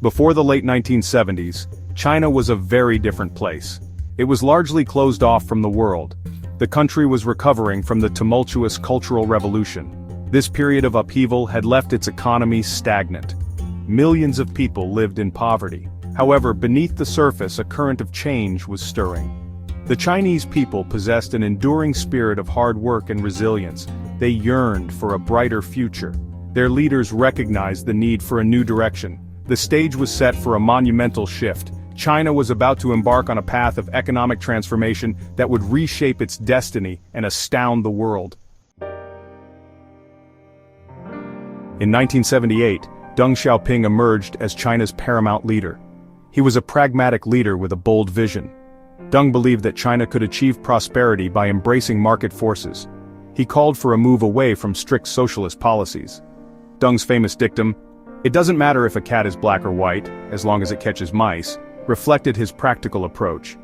Before the late 1970s, China was a very different place. It was largely closed off from the world. The country was recovering from the tumultuous Cultural Revolution. This period of upheaval had left its economy stagnant. Millions of people lived in poverty. However, beneath the surface a current of change was stirring. The Chinese people possessed an enduring spirit of hard work and resilience. They yearned for a brighter future. Their leaders recognized the need for a new direction. The stage was set for a monumental shift. China was about to embark on a path of economic transformation that would reshape its destiny and astound the world. In 1978, Deng Xiaoping emerged as China's paramount leader. He was a pragmatic leader with a bold vision. Deng believed that China could achieve prosperity by embracing market forces. He called for a move away from strict socialist policies. Deng's famous dictum, "It doesn't matter if a cat is black or white, as long as it catches mice," reflected his practical approach.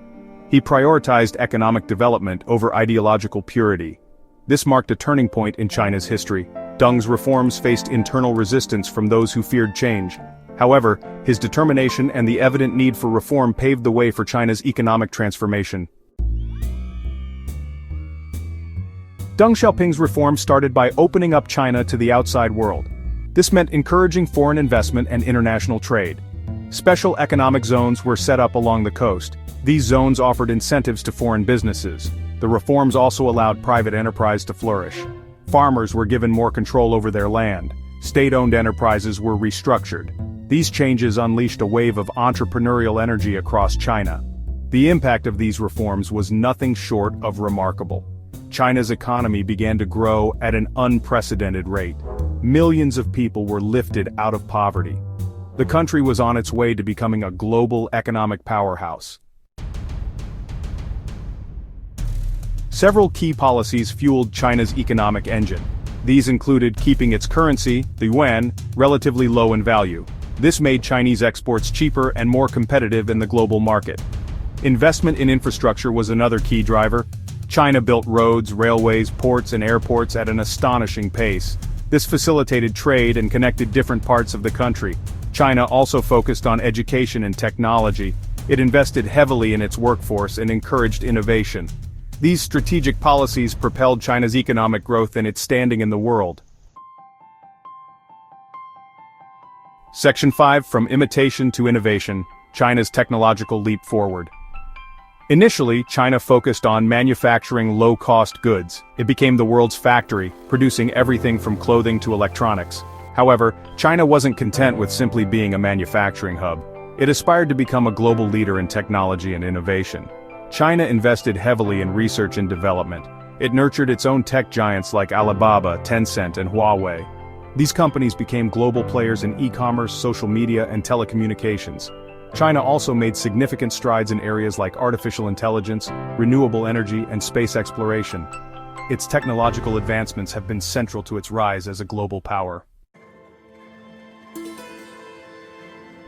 He prioritized economic development over ideological purity. This marked a turning point in China's history. Deng's reforms faced internal resistance from those who feared change. However, his determination and the evident need for reform paved the way for China's economic transformation. Deng Xiaoping's reform started by opening up China to the outside world. This meant encouraging foreign investment and international trade. Special economic zones were set up along the coast. These zones offered incentives to foreign businesses. The reforms also allowed private enterprise to flourish. Farmers were given more control over their land. State-owned enterprises were restructured. These changes unleashed a wave of entrepreneurial energy across China. The impact of these reforms was nothing short of remarkable. China's economy began to grow at an unprecedented rate. Millions of people were lifted out of poverty. The country was on its way to becoming a global economic powerhouse. Several key policies fueled China's economic engine. These included keeping its currency, the yuan, relatively low in value. This made Chinese exports cheaper and more competitive in the global market. Investment in infrastructure was another key driver. China built roads, railways, ports, and airports at an astonishing pace. This facilitated trade and connected different parts of the country. China also focused on education and technology. It invested heavily in its workforce and encouraged innovation. These strategic policies propelled China's economic growth and its standing in the world. Section 5: From Imitation to Innovation, China's Technological Leap Forward. Initially, China focused on manufacturing low-cost goods. It became the world's factory, producing everything from clothing to electronics. However, China wasn't content with simply being a manufacturing hub. It aspired to become a global leader in technology and innovation. China invested heavily in research and development. It nurtured its own tech giants like Alibaba, Tencent, and Huawei. These companies became global players in e-commerce, social media, and telecommunications. China also made significant strides in areas like artificial intelligence, renewable energy, and space exploration. Its technological advancements have been central to its rise as a global power.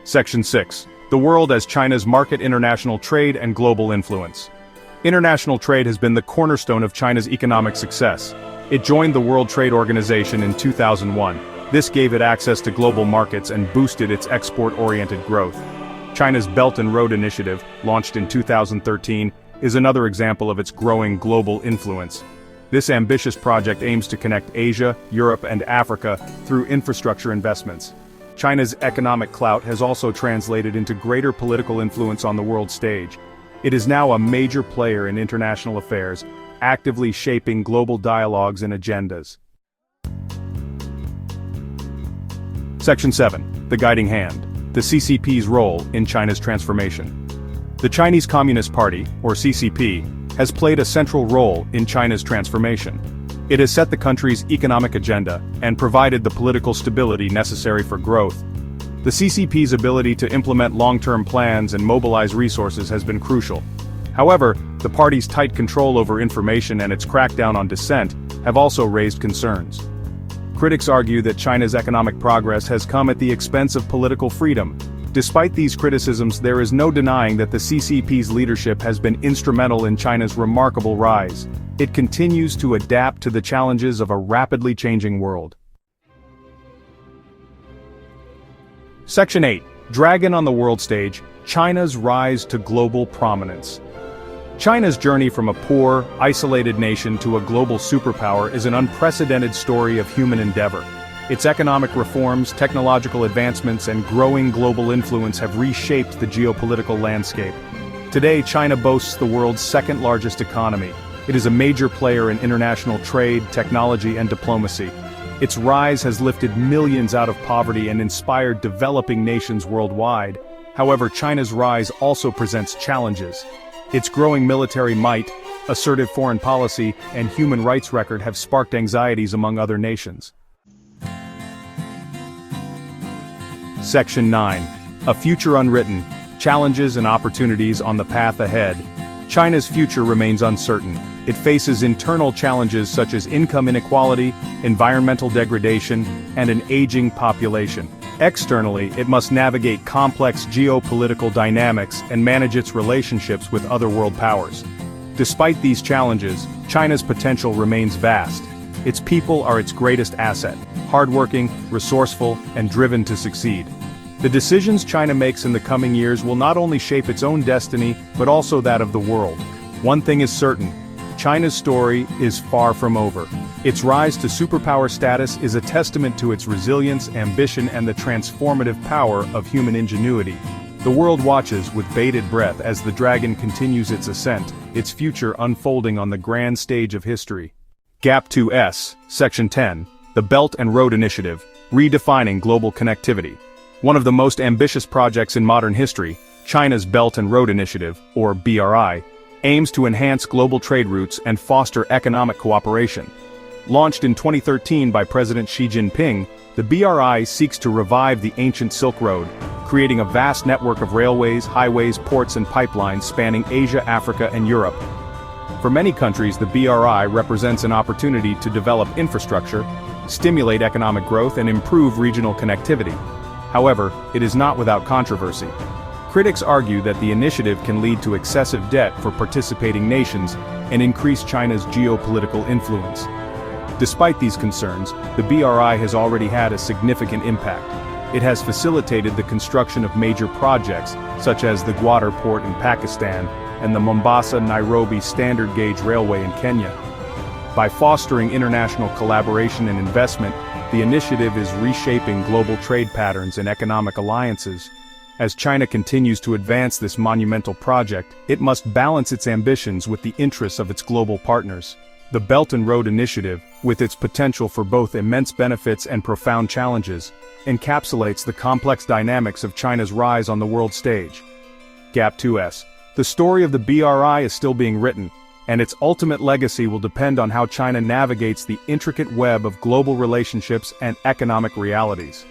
Section 6: The world as China's market, international trade, and global influence. International trade has been the cornerstone of China's economic success. It joined the World Trade Organization in 2001. This gave it access to global markets and boosted its export-oriented growth. China's Belt and Road Initiative, launched in 2013, is another example of its growing global influence. This ambitious project aims to connect Asia, Europe, and Africa through infrastructure investments. China's economic clout has also translated into greater political influence on the world stage. It is now a major player in international affairs, actively shaping global dialogues and agendas. Section 7: The Guiding Hand. The CCP's role in China's transformation. The Chinese Communist Party, or CCP, has played a central role in China's transformation. It has set the country's economic agenda and provided the political stability necessary for growth. The CCP's ability to implement long-term plans and mobilize resources has been crucial. However, the party's tight control over information and its crackdown on dissent have also raised concerns. Critics argue that China's economic progress has come at the expense of political freedom. Despite these criticisms, there is no denying that the CCP's leadership has been instrumental in China's remarkable rise. It continues to adapt to the challenges of a rapidly changing world. Section 8: Dragon on the world stage, China's rise to global prominence. China's journey from a poor, isolated nation to a global superpower is an unprecedented story of human endeavor. Its economic reforms, technological advancements, and growing global influence have reshaped the geopolitical landscape. Today, China boasts the world's second-largest economy. It is a major player in international trade, technology, and diplomacy. Its rise has lifted millions out of poverty and inspired developing nations worldwide. However, China's rise also presents challenges. Its growing military might, assertive foreign policy, and human rights record have sparked anxieties among other nations. Section 9. A future unwritten. Challenges and opportunities on the path ahead. China's future remains uncertain. It faces internal challenges such as income inequality, environmental degradation, and an aging population. Externally, it must navigate complex geopolitical dynamics and manage its relationships with other world powers. Despite these challenges, China's potential remains vast. Its people are its greatest asset, hardworking, resourceful, and driven to succeed. The decisions China makes in the coming years will not only shape its own destiny, but also that of the world. One thing is certain: China's story is far from over. Its rise to superpower status is a testament to its resilience, ambition, and the transformative power of human ingenuity. The world watches with bated breath as the dragon continues its ascent, its future unfolding on the grand stage of history. Gap 2S, Section 10, the Belt and Road Initiative, redefining global connectivity. One of the most ambitious projects in modern history, China's Belt and Road Initiative, or BRI, aims to enhance global trade routes and foster economic cooperation. Launched in 2013 by President Xi Jinping, the BRI seeks to revive the ancient Silk Road, creating a vast network of railways, highways, ports, and pipelines spanning Asia, Africa, and Europe. For many countries, the BRI represents an opportunity to develop infrastructure, stimulate economic growth, and improve regional connectivity. However, it is not without controversy. Critics argue that the initiative can lead to excessive debt for participating nations and increase China's geopolitical influence. Despite these concerns, the BRI has already had a significant impact. It has facilitated the construction of major projects, such as the Gwadar port in Pakistan and the Mombasa-Nairobi standard gauge railway in Kenya. By fostering international collaboration and investment, the initiative is reshaping global trade patterns and economic alliances. As China continues to advance this monumental project, it must balance its ambitions with the interests of its global partners. The Belt and Road Initiative, with its potential for both immense benefits and profound challenges, encapsulates the complex dynamics of China's rise on the world stage. Gap 2S. The story of the BRI is still being written, and its ultimate legacy will depend on how China navigates the intricate web of global relationships and economic realities.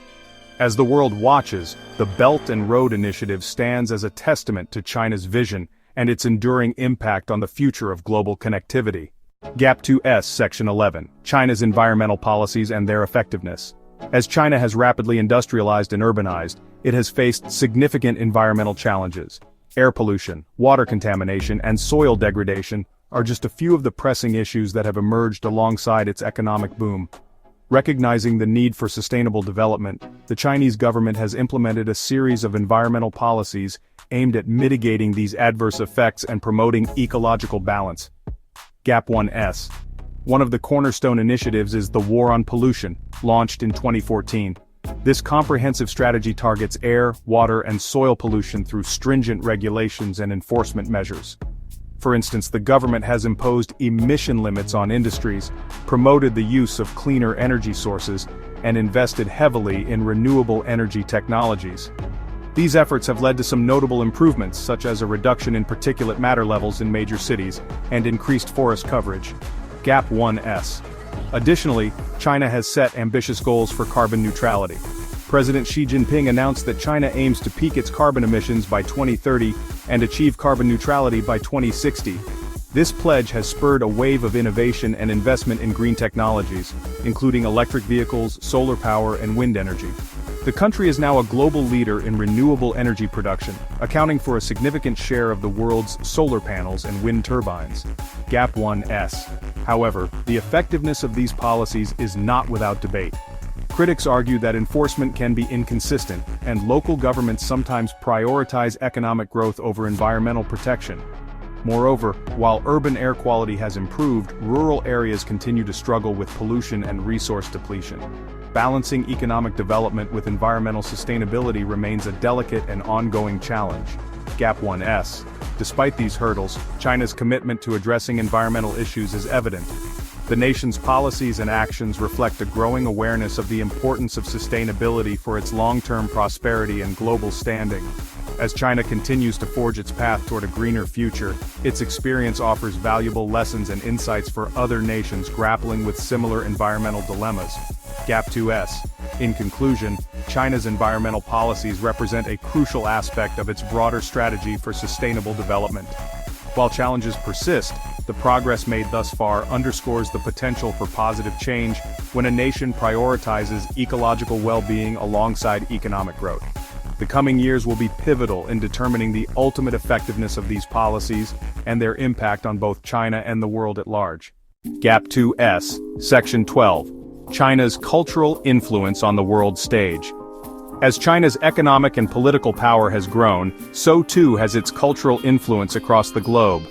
As the world watches, the Belt and Road Initiative stands as a testament to China's vision and its enduring impact on the future of global connectivity. Gap 2S, Section 11, China's environmental policies and their effectiveness. As China has rapidly industrialized and urbanized, it has faced significant environmental challenges. Air pollution, water contamination, and soil degradation are just a few of the pressing issues that have emerged alongside its economic boom. Recognizing the need for sustainable development, the Chinese government has implemented a series of environmental policies aimed at mitigating these adverse effects and promoting ecological balance. Gap 1S. One of the cornerstone initiatives is the War on Pollution, launched in 2014. This comprehensive strategy targets air, water, and soil pollution through stringent regulations and enforcement measures. For instance, the government has imposed emission limits on industries, promoted the use of cleaner energy sources, and invested heavily in renewable energy technologies. These efforts have led to some notable improvements, such as a reduction in particulate matter levels in major cities and increased forest coverage. Gap 1S. Additionally, China has set ambitious goals for carbon neutrality. President Xi Jinping announced that China aims to peak its carbon emissions by 2030 and achieve carbon neutrality by 2060. This pledge has spurred a wave of innovation and investment in green technologies, including electric vehicles, solar power, and wind energy. The country is now a global leader in renewable energy production, accounting for a significant share of the world's solar panels and wind turbines. Gap 1S. However, the effectiveness of these policies is not without debate. Critics argue that enforcement can be inconsistent, and local governments sometimes prioritize economic growth over environmental protection. Moreover, while urban air quality has improved, rural areas continue to struggle with pollution and resource depletion. Balancing economic development with environmental sustainability remains a delicate and ongoing challenge. Gap 1S. Despite these hurdles, China's commitment to addressing environmental issues is evident. The nation's policies and actions reflect a growing awareness of the importance of sustainability for its long-term prosperity and global standing. As China continues to forge its path toward a greener future, its experience offers valuable lessons and insights for other nations grappling with similar environmental dilemmas. Gap 2S. In conclusion, China's environmental policies represent a crucial aspect of its broader strategy for sustainable development. While challenges persist, the progress made thus far underscores the potential for positive change when a nation prioritizes ecological well-being alongside economic growth. The coming years will be pivotal in determining the ultimate effectiveness of these policies and their impact on both China and the world at large. Gap 2S, Section 12. China's cultural influence on the world stage. As China's economic and political power has grown, so too has its cultural influence across the globe.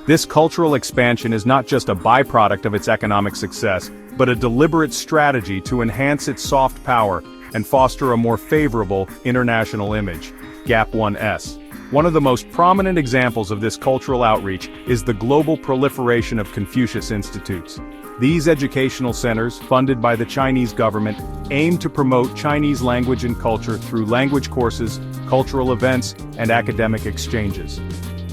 This cultural expansion is not just a byproduct of its economic success, but a deliberate strategy to enhance its soft power and foster a more favorable international image. Gap 1S. One of the most prominent examples of this cultural outreach is the global proliferation of Confucius Institutes. These educational centers, funded by the Chinese government, aim to promote Chinese language and culture through language courses, cultural events, and academic exchanges.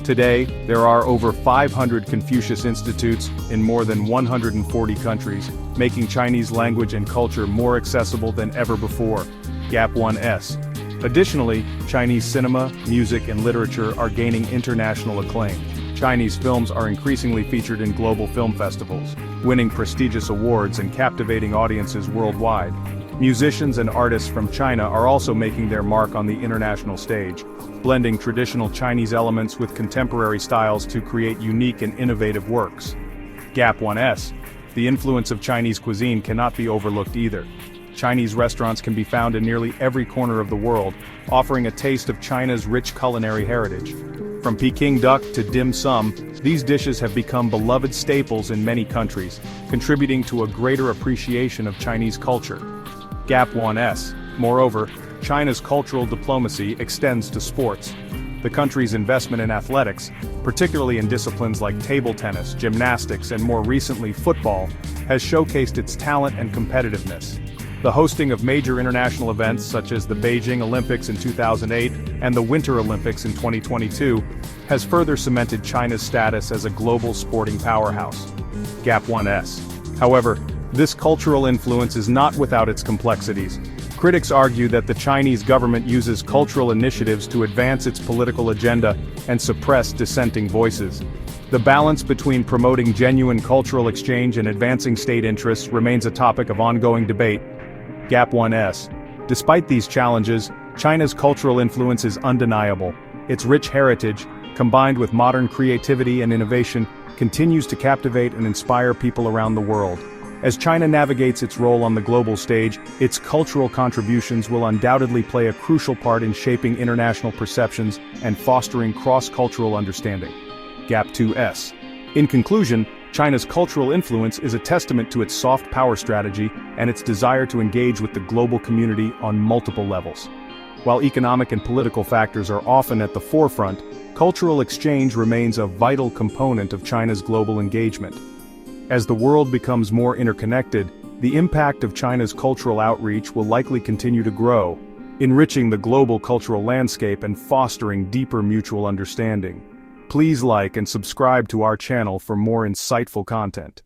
Today, there are over 500 Confucius Institutes in more than 140 countries, making Chinese language and culture more accessible than ever before. Gap 1S. Additionally, Chinese cinema, music, and literature are gaining international acclaim. Chinese films are increasingly featured in global film festivals, winning prestigious awards and captivating audiences worldwide. Musicians and artists from China are also making their mark on the international stage, blending traditional Chinese elements with contemporary styles to create unique and innovative works. Gap 1S. The influence of Chinese cuisine cannot be overlooked either. Chinese restaurants can be found in nearly every corner of the world, offering a taste of China's rich culinary heritage. From Peking duck to dim sum, these dishes have become beloved staples in many countries, contributing to a greater appreciation of Chinese culture. Gap 1S. Moreover, China's cultural diplomacy extends to sports. The country's investment in athletics, particularly in disciplines like table tennis, gymnastics, and more recently football, has showcased its talent and competitiveness. The hosting of major international events such as the Beijing Olympics in 2008 and the Winter Olympics in 2022 has further cemented China's status as a global sporting powerhouse. Gap 1S. However, this cultural influence is not without its complexities. Critics argue that the Chinese government uses cultural initiatives to advance its political agenda and suppress dissenting voices. The balance between promoting genuine cultural exchange and advancing state interests remains a topic of ongoing debate. Gap 1S. Despite these challenges, China's cultural influence is undeniable. Its rich heritage, combined with modern creativity and innovation, continues to captivate and inspire people around the world. As China navigates its role on the global stage, its cultural contributions will undoubtedly play a crucial part in shaping international perceptions and fostering cross-cultural understanding. Gap 2S. In conclusion, China's cultural influence is a testament to its soft power strategy and its desire to engage with the global community on multiple levels. While economic and political factors are often at the forefront, cultural exchange remains a vital component of China's global engagement. As the world becomes more interconnected, the impact of China's cultural outreach will likely continue to grow, enriching the global cultural landscape and fostering deeper mutual understanding. Please like and subscribe to our channel for more insightful content.